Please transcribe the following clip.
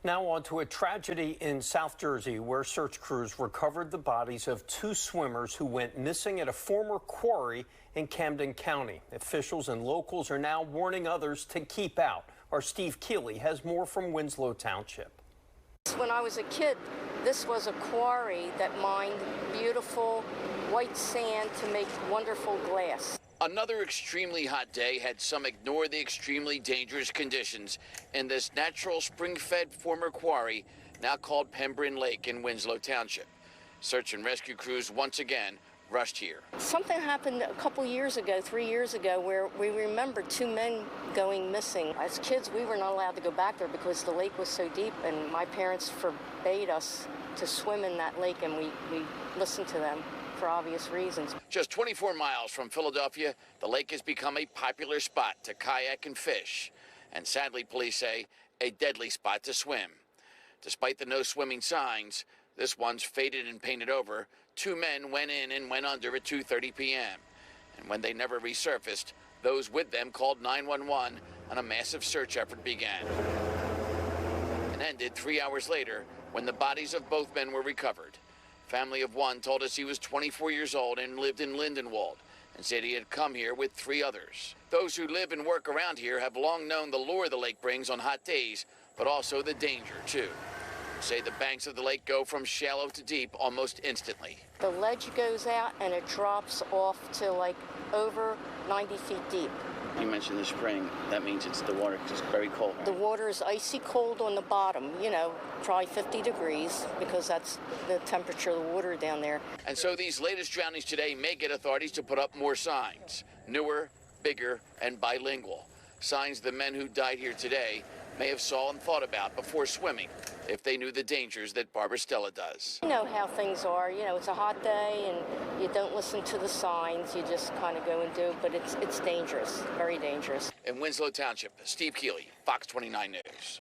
Now on to a tragedy in South Jersey where search crews recovered the bodies of two swimmers who went missing at a former quarry in Camden County. Officials and locals are now warning others to keep out. Our Steve Keeley has more from Winslow Township. When I was a kid, this was a quarry that mined beautiful white sand to make wonderful glass. Another extremely hot day had some ignore the extremely dangerous conditions in this natural spring-fed former quarry, now called Penbryn Lake in Winslow Township. Search and rescue crews once again rushed here. Something happened a couple years ago, 3 years ago, where we remembered two men going missing. As kids, we were not allowed to go back there because the lake was so deep, and my parents forbade us to swim in that lake, and we listened to them for obvious reasons. Just 24 miles from Philadelphia, the lake has become a popular spot to kayak and fish, and sadly, police say, a deadly spot to swim. Despite the no swimming signs, this one's faded and painted over. Two men went in and went under at 2:30 p.m. And when they never resurfaced, those with them called 911 and a massive search effort began. It ended 3 hours later when the bodies of both men were recovered. Family of one told us he was 24 years old and lived in Lindenwold and said he had come here with three others. Those who live and work around here have long known the lure the lake brings on hot days, but also the danger too. Say the banks of the lake go from shallow to deep almost instantly. The ledge goes out and it drops off to like over 90 feet deep. You mentioned the spring. That means the water is very cold. Right? The water is icy cold on the bottom, probably 50 degrees because that's the temperature of the water down there. And so these latest drownings today may get authorities to put up more signs. Newer, bigger, and bilingual. Signs the men who died here today may have saw and thought about before swimming if they knew the dangers that Barbara Stella does. You know how things are. It's a hot day and you don't listen to the signs. You just kind of go and do it, but it's dangerous, very dangerous. In Winslow Township, Steve Keeley, Fox 29 News.